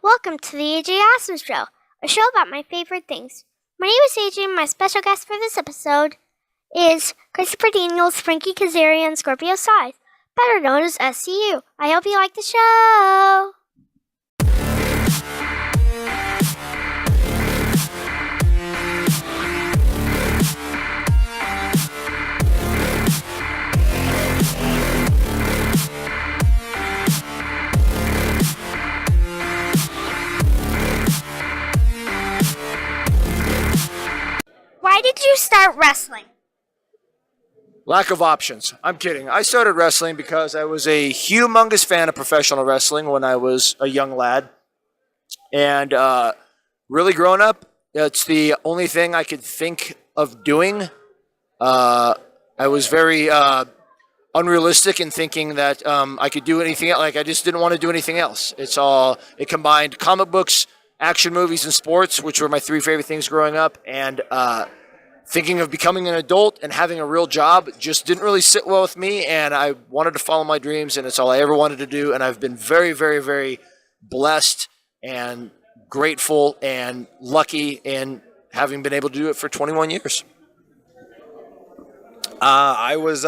Welcome to the AJ Awesome Show, a show about my favorite things. My name is AJ, and my special guest for this episode is Christopher Daniels, Frankie Kazarian, Scorpio Sky, better known as SCU. I hope you like the show. Why did you start wrestling? Lack of options. I'm kidding. I started wrestling because I was a humongous fan of professional wrestling when I was a young lad. And really growing up, it's the only thing I could think of doing. I was very unrealistic in thinking that I could do anything else. Like, I just didn't want to do anything else. It combined comic books, action movies, and sports, which were my three favorite things growing up. And thinking of becoming an adult and having a real job just didn't really sit well with me, and I wanted to follow my dreams, and it's all I ever wanted to do. And I've been very, very, very blessed and grateful and lucky in having been able to do it for 21 years. I was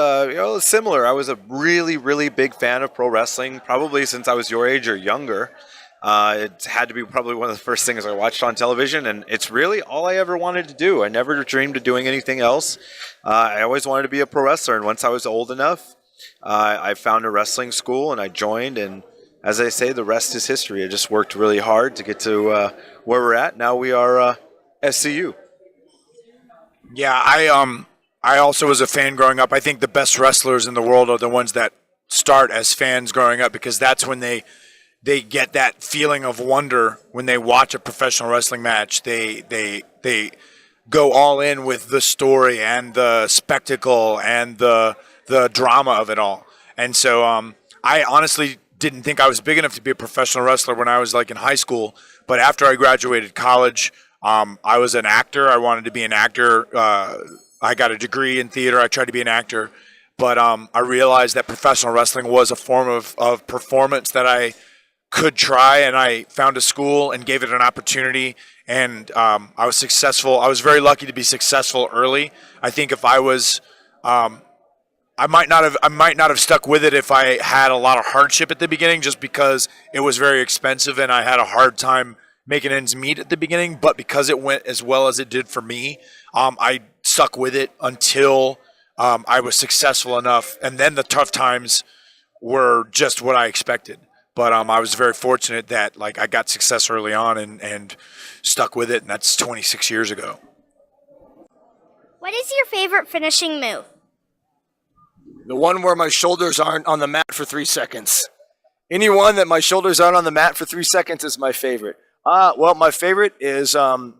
similar. I was a really, really big fan of pro wrestling, probably since I was your age or younger. It had to be probably one of the first things I watched on television, and it's really all I ever wanted to do. I never dreamed of doing anything else. I always wanted to be a pro wrestler, and once I was old enough, I found a wrestling school, and I joined, and as I say, the rest is history. I just worked really hard to get to where we're at. Now we are SCU. Yeah, I also was a fan growing up. I think the best wrestlers in the world are the ones that start as fans growing up, because that's when they get that feeling of wonder when they watch a professional wrestling match. They go all in with the story and the spectacle and the drama of it all. And so I honestly didn't think I was big enough to be a professional wrestler when I was like in high school. But after I graduated college, I was an actor. I wanted to be an actor. I got a degree in theater. I tried to be an actor. But I realized that professional wrestling was a form of performance that I could try, and I found a school and gave it an opportunity, and I was successful. I was very lucky to be successful early. I think if I was, I might not have stuck with it if I had a lot of hardship at the beginning, just because it was very expensive and I had a hard time making ends meet at the beginning. But because it went as well as it did for me, I stuck with it until I was successful enough, and then the tough times were just what I expected. But I was very fortunate that I got success early on and stuck with it, and that's 26 years ago. What is your favorite finishing move? The one where my shoulders aren't on the mat for 3 seconds. Anyone that my shoulders aren't on the mat for 3 seconds is my favorite. Well, my favorite is I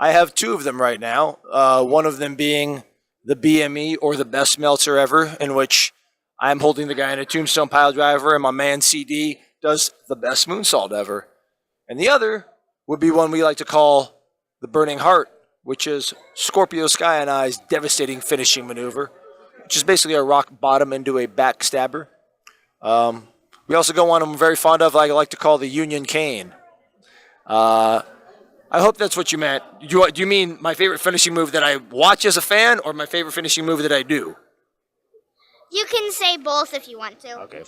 have two of them right now. One of them being the BME, or the best melter ever, in which I'm holding the guy in a tombstone pile driver, and my man CD does the best moonsault ever. And the other would be one we like to call the Burning Heart, which is Scorpio Sky and I's devastating finishing maneuver, which is basically a rock bottom into a backstabber. We also go one I'm very fond of, I like to call the Union Cane. I hope that's what you meant. Do you mean my favorite finishing move that I watch as a fan, or my favorite finishing move that I do? You can say both if you want to. Okay.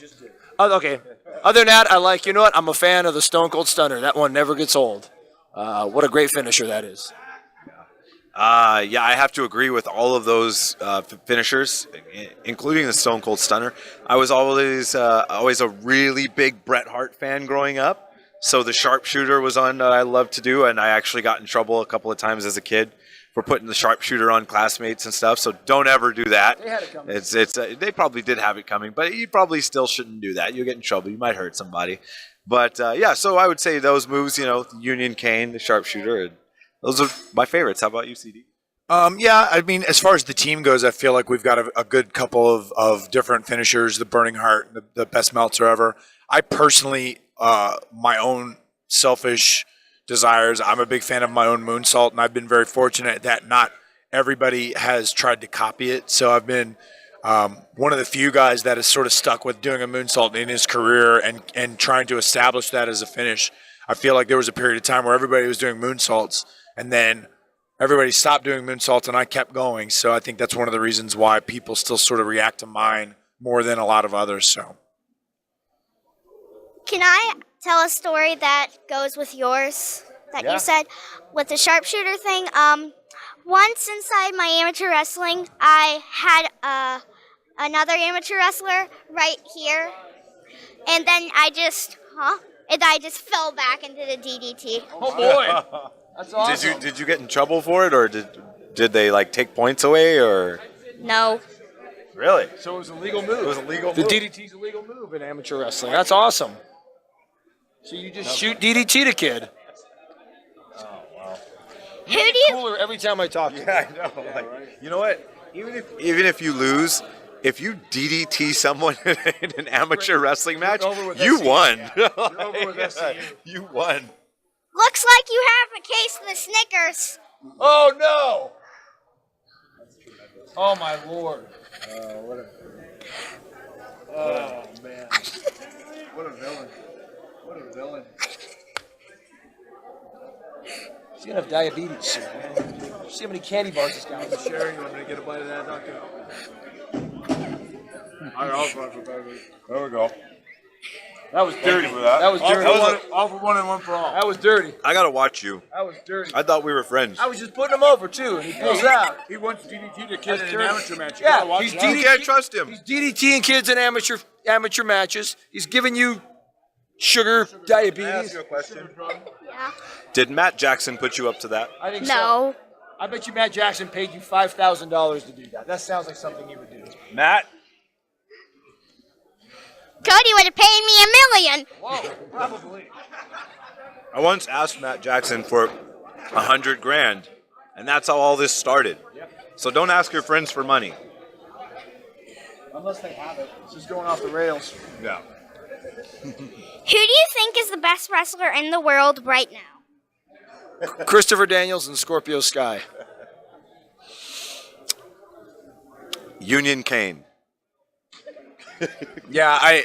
Okay. Other than that, I'm a fan of the Stone Cold Stunner. That one never gets old. What a great finisher that is. Yeah, I have to agree with all of those finishers, including the Stone Cold Stunner. I was always a really big Bret Hart fan growing up, so the sharpshooter was on that I loved to do, and I actually got in trouble a couple of times as a kid for putting the sharpshooter on classmates and stuff, so don't ever do that. They had it coming. They probably did have it coming, but you probably still shouldn't do that. You'll get in trouble. You might hurt somebody. But yeah, so I would say those moves, the Union Cane, the sharpshooter, those are my favorites. How about you, CD? Yeah, I mean, as far as the team goes, I feel like we've got a good couple of different finishers, the Burning Heart, the best melter ever. I personally, my own selfish desires, I'm a big fan of my own moonsault, and I've been very fortunate that not everybody has tried to copy it. So I've been one of the few guys that has sort of stuck with doing a moonsault in his career and trying to establish that as a finish. I feel like there was a period of time where everybody was doing moonsaults, and then everybody stopped doing moonsaults, and I kept going. So I think that's one of the reasons why people still sort of react to mine more than a lot of others. So Can I tell a story that goes with yours that Yeah. you said with the sharpshooter thing? Once inside my amateur wrestling, I had another amateur wrestler right here, and then I just fell back into the DDT. Oh boy, that's awesome. Did you get in trouble for it, or did they like take points away, or No. really? So it was a legal move. It was a legal The move. DDT's a legal move in amateur wrestling. That's awesome. So you just shoot DDT to kid. Who do you? Cooler every time I talk to you. Yeah, I know. Like, you know what? Even if you lose, if you DDT someone in an amateur wrestling match, over with you SCU. won. You're over with SCU. You won. Looks like you have a case of the Snickers. Oh no! Oh my lord! Oh man! What a villain! What a villain! He's gonna have diabetes soon. Man. See how many candy bars this guy has. Sharing, you want me to get a bite of that? there we go. That was dirty. for that. That was dirty. All for one and one for all. That was dirty. I gotta watch you. That was dirty. I thought we were friends. I was just putting him over too, and he pulls out. He wants DDT to That's in an dirty. amateur match. Yeah, he's You DDT. can't trust him. He's DDTing kids in amateur matches. He's giving you sugar diabetes. a question? Yeah. Did Matt Jackson put you up to that? I think so. No. I bet you Matt Jackson paid you $5,000 to do that. That sounds like something you would do. Matt? Cody would have paid me $1 million. Whoa, probably. I once asked Matt Jackson for $100,000, and that's how all this started. So don't ask your friends for money. Unless they have it. It's just going off the rails. Yeah. Who do you think is the best wrestler in the world right now? Christopher Daniels and Scorpio Sky. Union Kane. Yeah,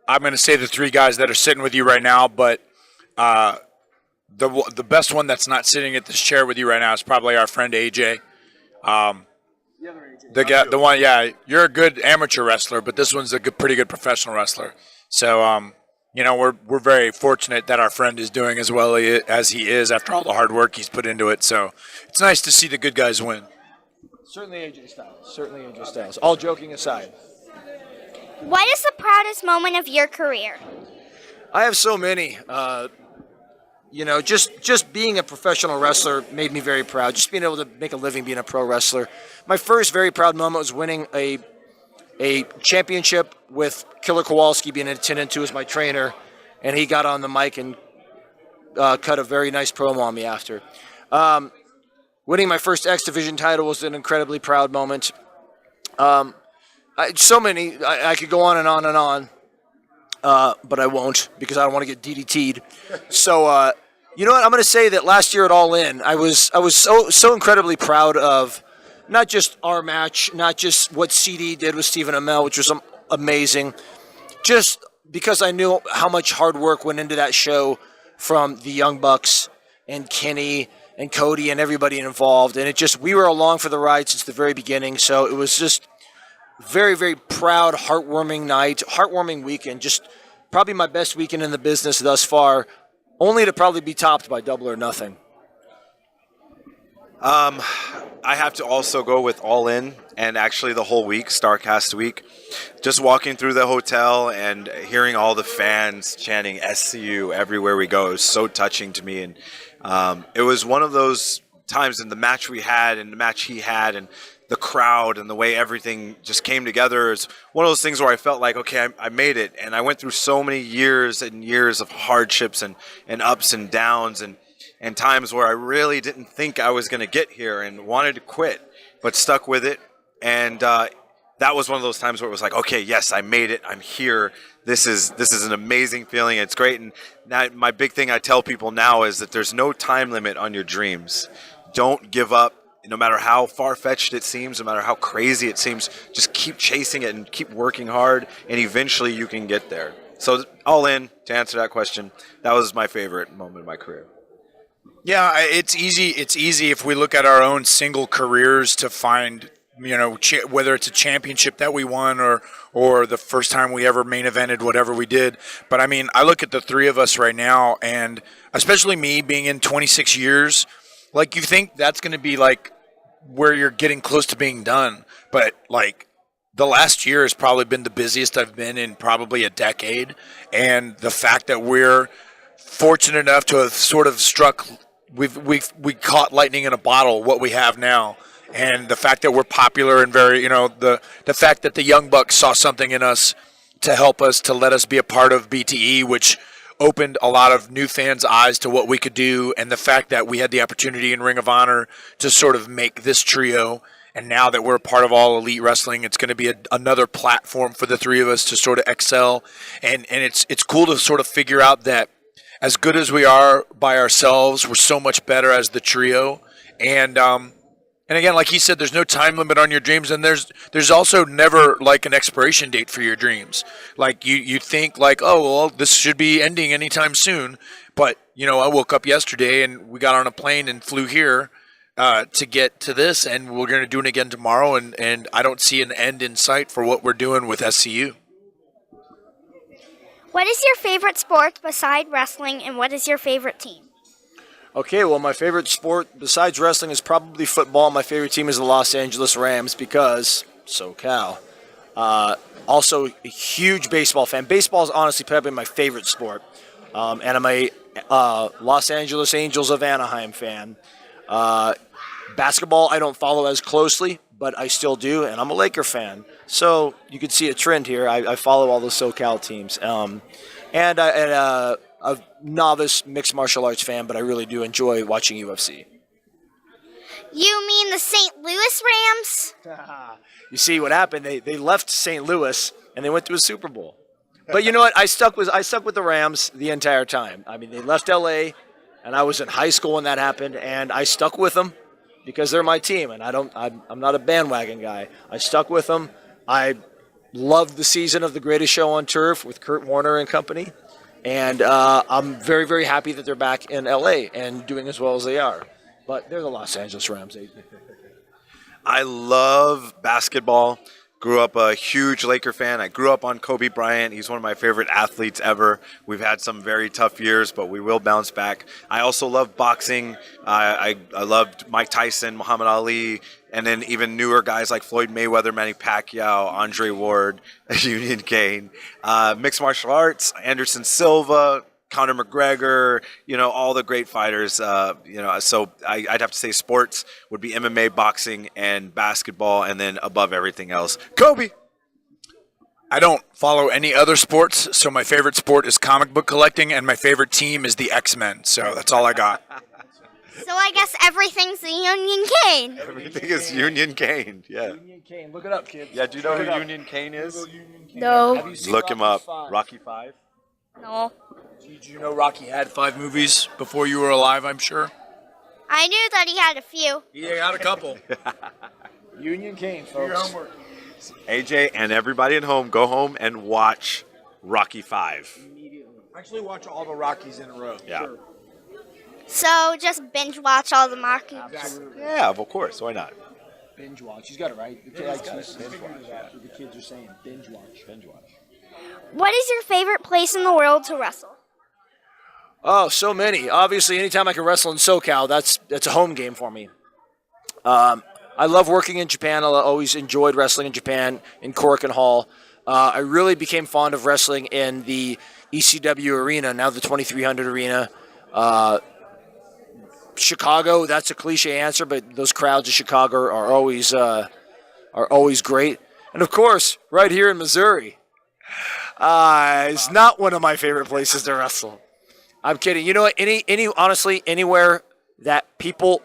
I'm going to say the three guys that are sitting with you right now, but the best one that's not sitting at this chair with you right now is probably our friend AJ. The one, yeah, you're a good amateur wrestler, but this one's a pretty good professional wrestler. So, we're very fortunate that our friend is doing as well as he is after all the hard work he's put into it. So it's nice to see the good guys win. Certainly AJ Styles. Certainly AJ Styles. All joking aside. What is the proudest moment of your career? I have so many. Just being a professional wrestler made me very proud. Just being able to make a living being a pro wrestler. My first very proud moment was winning a championship with Killer Kowalski being attended to as my trainer, and he got on the mic and cut a very nice promo on me after. Winning my first X Division title was an incredibly proud moment. So many. I could go on and on and on, but I won't because I don't want to get DDT'd. So, you know what? I'm going to say that last year at All In, I was so incredibly proud of not just our match, not just what CD did with Stephen Amell, which was amazing, just because I knew how much hard work went into that show from the Young Bucks and Kenny and Cody and everybody involved. And we were along for the ride since the very beginning. So it was just very, very proud, heartwarming night, heartwarming weekend. Just probably my best weekend in the business thus far, only to probably be topped by Double or Nothing. I have to also go with All In, and actually the whole week, StarCast week. Just walking through the hotel and hearing all the fans chanting SCU everywhere we go is so touching to me. And it was one of those times in the match we had and the match he had and the crowd and the way everything just came together. It's one of those things where I felt like, okay, I made it. And I went through so many years and years of hardships and ups and downs and times where I really didn't think I was going to get here and wanted to quit, but stuck with it. And that was one of those times where it was like, okay, yes, I made it. I'm here. This is an amazing feeling. It's great. And now my big thing I tell people now is that there's no time limit on your dreams. Don't give up. No matter how far-fetched it seems, no matter how crazy it seems, just keep chasing it and keep working hard, and eventually you can get there. So all in, to answer that question, that was my favorite moment of my career. Yeah, it's easy. It's easy if we look at our own single careers to find, whether it's a championship that we won or the first time we ever main evented whatever we did. But I mean, I look at the three of us right now, and especially me being in 26 years, like you think that's going to be like where you're getting close to being done, but like the last year has probably been the busiest I've been in probably a decade, and the fact that we're fortunate enough to have sort of struck. We caught lightning in a bottle, what we have now, and the fact that we're popular and very, the fact that the Young Bucks saw something in us to help us, to let us be a part of BTE, which opened a lot of new fans' eyes to what we could do, and the fact that we had the opportunity in Ring of Honor to sort of make this trio, and now that we're a part of All Elite Wrestling, it's going to be another platform for the three of us to sort of excel, and it's cool to sort of figure out that as good as we are by ourselves, we're so much better as the trio. And again, like he said, there's no time limit on your dreams, and there's also never like an expiration date for your dreams. Like you think like, oh well, this should be ending anytime soon. But I woke up yesterday and we got on a plane and flew here to get to this, and we're going to do it again tomorrow. And I don't see an end in sight for what we're doing with SCU. What is your favorite sport beside wrestling, and what is your favorite team? Okay, well, my favorite sport besides wrestling is probably football. My favorite team is the Los Angeles Rams because SoCal. Also, a huge baseball fan. Baseball is honestly probably my favorite sport. And I'm a Los Angeles Angels of Anaheim fan. Basketball I don't follow as closely, but I still do, and I'm a Laker fan. So you can see a trend here. I follow all the SoCal teams. And a novice mixed martial arts fan, but I really do enjoy watching UFC. You mean the St. Louis Rams? You see what happened? They left St. Louis and they went to a Super Bowl. But you know what? I stuck with the Rams the entire time. I mean, they left LA, and I was in high school when that happened, and I stuck with them because they're my team, and I'm not a bandwagon guy. I stuck with them. I loved the season of The Greatest Show on Turf with Kurt Warner and company, and I'm very, very happy that they're back in LA and doing as well as they are. But they're the Los Angeles Rams. I love basketball. Grew up a huge Laker fan. I grew up on Kobe Bryant. He's one of my favorite athletes ever. We've had some very tough years, but we will bounce back. I also love boxing. I loved Mike Tyson, Muhammad Ali, and then even newer guys like Floyd Mayweather, Manny Pacquiao, Andre Ward, Union Kane. Mixed martial arts, Anderson Silva, Conor McGregor, all the great fighters, so I'd have to say sports would be MMA, boxing, and basketball, and then above everything else, Kobe. I don't follow any other sports, so my favorite sport is comic book collecting, and my favorite team is the X-Men, so that's all I got. So I guess everything's the Union Cane. Everything is Union Kane, yeah. Union Kane. Look it up, kids. Yeah, do you know who Union Kane is? No. Look him up. Rocky V. No. Did you know Rocky had 5 movies before you were alive, I'm sure? I knew that he had a few. He got a couple. Union Kane, folks. Your homework. AJ and everybody at home, go home and watch Rocky V. Actually watch all the Rockies in a row. Yeah. Sure. So just binge watch all the markets. Yeah, of course. Why not? Binge watch. He's got it right. The kids are saying binge watch. Binge watch. What is your favorite place in the world to wrestle? Oh, so many. Obviously, anytime I can wrestle in SoCal, that's a home game for me. I love working in Japan. I always enjoyed wrestling in Japan, in Korakuen Hall. I really became fond of wrestling in the ECW arena, now the 2300 arena. Chicago, that's a cliche answer, but those crowds of Chicago are always great. And of course, right here in Missouri, is not one of my favorite places to wrestle. I'm kidding. You know what? Honestly, anywhere that people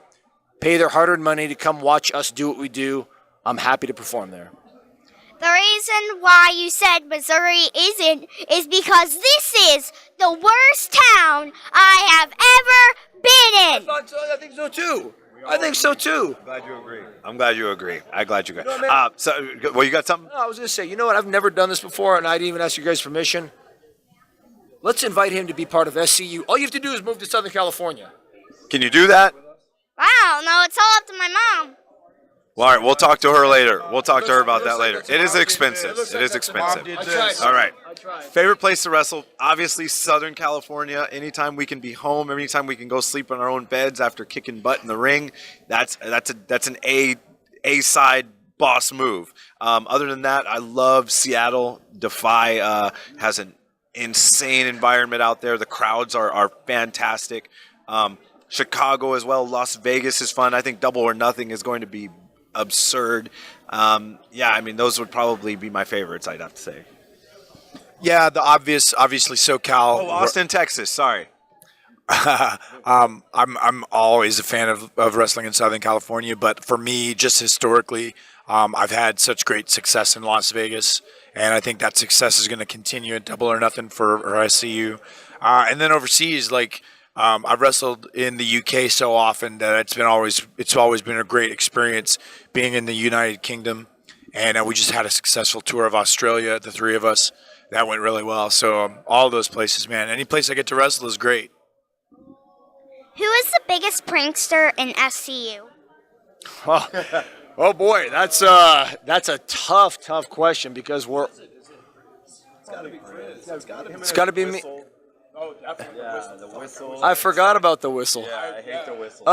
pay their hard-earned money to come watch us do what we do, I'm happy to perform there. The reason why you said Missouri isn't is because this is the worst town I have ever been in. I think so too. I'm glad you agree. You got something? No, I was going to say, you know what? I've never done this before, and I didn't even ask you guys' permission. Let's invite him to be part of SCU. All you have to do is move to Southern California. Can you do that? Wow, no, it's all up to my mom. Well, all right, we'll talk to her later. We'll talk to her about that later. It is expensive. It is expensive. All right. Favorite place to wrestle? Obviously, Southern California. Anytime we can be home, anytime we can go sleep in our own beds after kicking butt in the ring, that's an A side boss move. Other than that, I love Seattle. Defy has an insane environment out there. The crowds are fantastic. Chicago as well. Las Vegas is fun. I think Double or Nothing is going to be absurd. Yeah, I mean, those would probably be my favorites, I'd have to say. Yeah, the obviously SoCal. Oh, Austin, Texas. Sorry. I'm always a fan of wrestling in Southern California, but for me, just historically, I've had such great success in Las Vegas, and I think that success is going to continue at Double or Nothing for SCU. And then overseas, like I've wrestled in the UK so often that it's always been a great experience being in the United Kingdom, and we just had a successful tour of Australia, the three of us. That went really well. So all those places, man, any place I get to wrestle is great. Who is the biggest prankster in SCU? Oh boy, that's a tough question because it's got to be me. Yeah, the whistle. I forgot about the whistle. Yeah, I hate the whistle.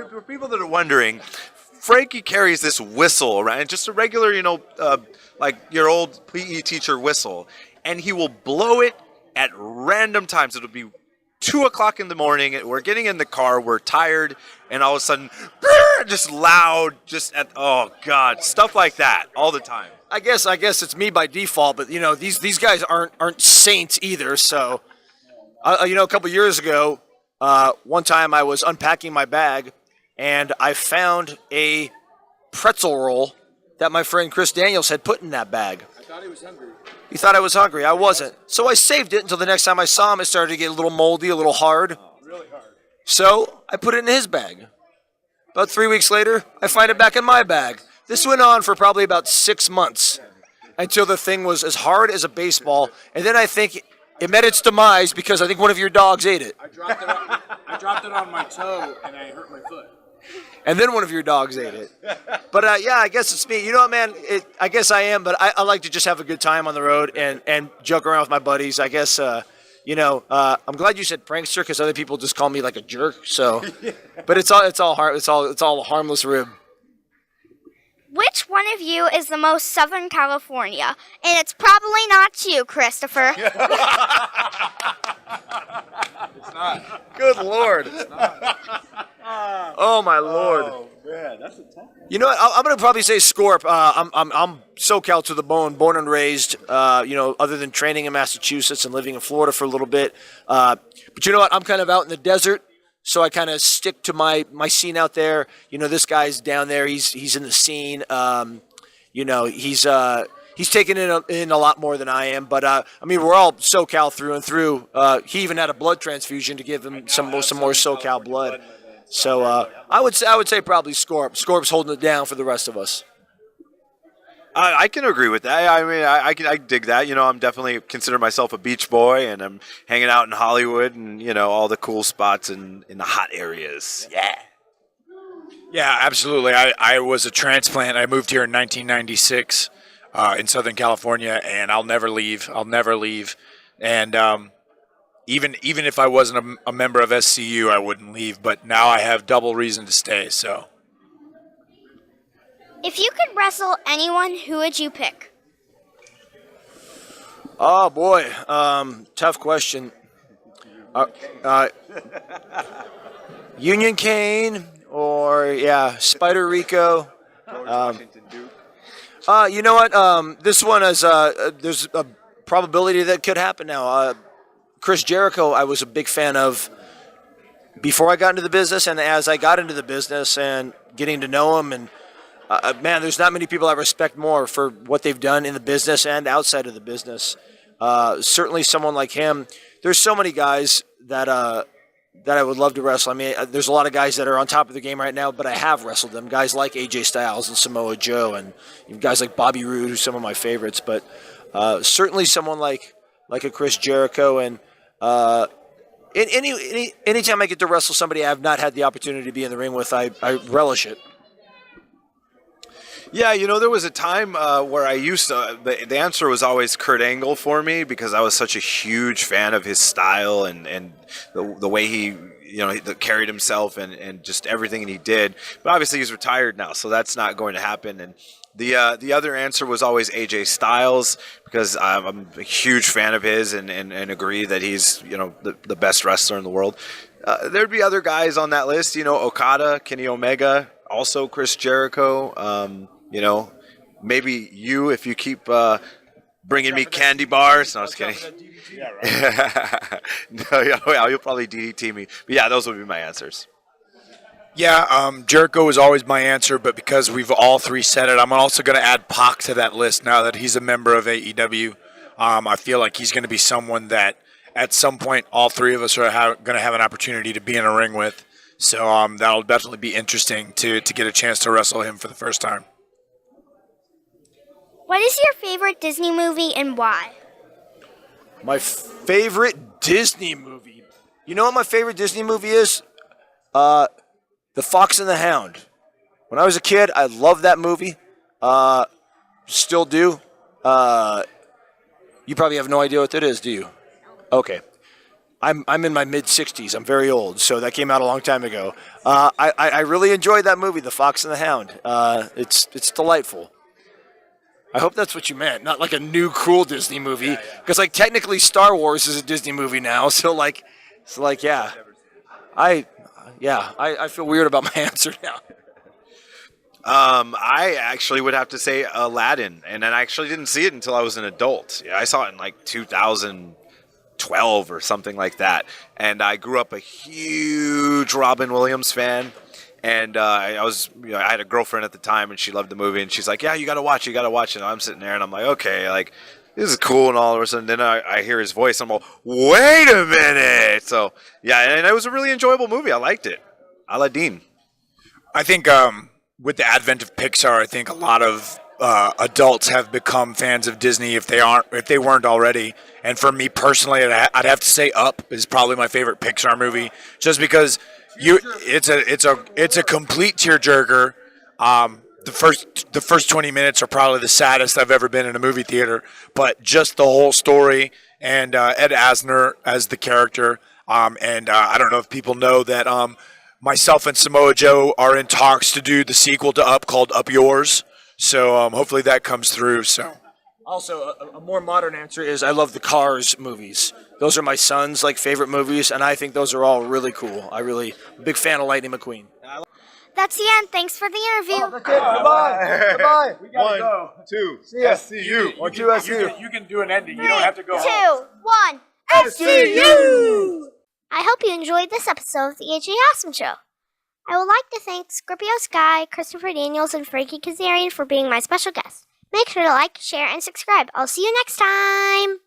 For people that are wondering, Frankie carries this whistle around, just a regular, like your old PE teacher whistle, and he will blow it at random times. It'll be 2 o'clock in the morning. We're getting in the car. We're tired, and all of a sudden, just loud, oh god, stuff like that all the time. I guess it's me by default, but these guys aren't saints either. So, a couple years ago, one time I was unpacking my bag, and I found a pretzel roll that my friend Chris Daniels had put in that bag. I thought he was hungry. He thought I was hungry. I wasn't. So I saved it until the next time I saw him. It started to get a little moldy, a little hard. Really hard. So I put it in his bag. About 3 weeks later, I find it back in my bag. This went on for probably about 6 months until the thing was as hard as a baseball. And then I think it met its demise because I think one of your dogs ate it. I dropped it on my toe and I hurt my foot. And then one of your dogs ate it. But yeah, I guess it's me. You know what, man? I guess I am, but I like to just have a good time on the road and joke around with my buddies. I guess, I'm glad you said prankster because other people just call me like a jerk. So, but it's all a harmless rib. Which one of you is the most Southern California? And it's probably not you, Christopher. It's not. Good Lord. It's not. Oh my Lord. Oh man, that's a tough one. You know what? I'm gonna probably say Scorp. I'm SoCal to the bone, born and raised. Other than training in Massachusetts and living in Florida for a little bit. But you know what? I'm kind of out in the desert, so I kind of stick to my scene out there. This guy's down there. He's in the scene. He's taking in a lot more than I am. But we're all SoCal through and through. He even had a blood transfusion to give him some more SoCal blood. So I would say probably Scorp. Scorp's holding it down for the rest of us. I can agree with that. I mean, I dig that. I'm definitely consider myself a beach boy, and I'm hanging out in Hollywood and all the cool spots in the hot areas. Yeah. Yeah, absolutely. I was a transplant. I moved here in 1996 in Southern California, and I'll never leave. And even if I wasn't a member of SCU, I wouldn't leave. But now I have double reason to stay. So. If you could wrestle anyone, who would you pick? Oh boy, tough question. Union Kane or Spider Rico. You know what? This one is there's a probability that could happen now. Chris Jericho, I was a big fan of before I got into the business, and as I got into the business and getting to know him, and man, there's not many people I respect more for what they've done in the business and outside of the business. Certainly someone like him. There's so many guys that I would love to wrestle. I mean, there's a lot of guys that are on top of the game right now, but I have wrestled them. Guys like AJ Styles and Samoa Joe, and guys like Bobby Roode, who's some of my favorites. But certainly someone like like a Chris Jericho, and anytime I get to wrestle somebody I have not had the opportunity to be in the ring with, I relish it. Yeah, there was a time where I used to. The answer was always Kurt Angle for me because I was such a huge fan of his style and the way he carried himself and just everything he did. But obviously he's retired now, so that's not going to happen. And the other answer was always AJ Styles because I'm a huge fan of his and agree that he's the best wrestler in the world. There'd be other guys on that list, Okada, Kenny Omega, also Chris Jericho. Maybe you if you keep bringing me candy bars. No, I was kidding. Yeah, right. No, yeah, you'll probably DDT me. But yeah, those would be my answers. Yeah, Jericho is always my answer, but because we've all three said it, I'm also going to add Pac to that list now that he's a member of AEW. I feel like he's going to be someone that at some point all three of us are going to have an opportunity to be in a ring with. So that'll definitely be interesting to get a chance to wrestle him for the first time. What is your favorite Disney movie and why? My favorite Disney movie. You know what my favorite Disney movie is? The Fox and the Hound. When I was a kid, I loved that movie. Still do. You probably have no idea what that is, do you? Okay. I'm in my mid-60s. I'm very old, so that came out a long time ago. I really enjoyed that movie, The Fox and the Hound. It's delightful. I hope that's what you meant, not like a new cool Disney movie, because technically Star Wars is a Disney movie now. Yeah. I feel weird about my answer now. I actually would have to say Aladdin, and I actually didn't see it until I was an adult. Yeah, I saw it in 2012 or something like that, and I grew up a huge Robin Williams fan. And I had a girlfriend at the time, and she loved the movie, and she's like, "Yeah, you got to watch it." And I'm sitting there, and I'm like, "Okay, this is cool." And all of a sudden, then I hear his voice, and I'm like, "Wait a minute!" So yeah, and it was a really enjoyable movie. I liked it. Aladdin. I think with the advent of Pixar, I think a lot of adults have become fans of Disney if they weren't already. And for me personally, I'd have to say Up is probably my favorite Pixar movie, just because it's a complete tearjerker. The first 20 minutes are probably the saddest I've ever been in a movie theater, but just the whole story and Ed Asner as the character. I don't know if people know that myself and Samoa Joe are in talks to do the sequel to Up called Up Yours. So hopefully that comes through. So. Also, a more modern answer is I love the Cars movies. Those are my son's favorite movies, and I think those are all really cool. I'm a big fan of Lightning McQueen. That's the end. Thanks for the interview. That's it. Goodbye. Goodbye. We gotta go. 2, See ya. SCU. Or 2 SCU. You can do an ending. Three, You don't have to go 2, 1, SCU! I hope you enjoyed this episode of the AJ Awesome Show. I would like to thank Scorpio Sky, Christopher Daniels, and Frankie Kazarian for being my special guests. Make sure to like, share, and subscribe. I'll see you next time!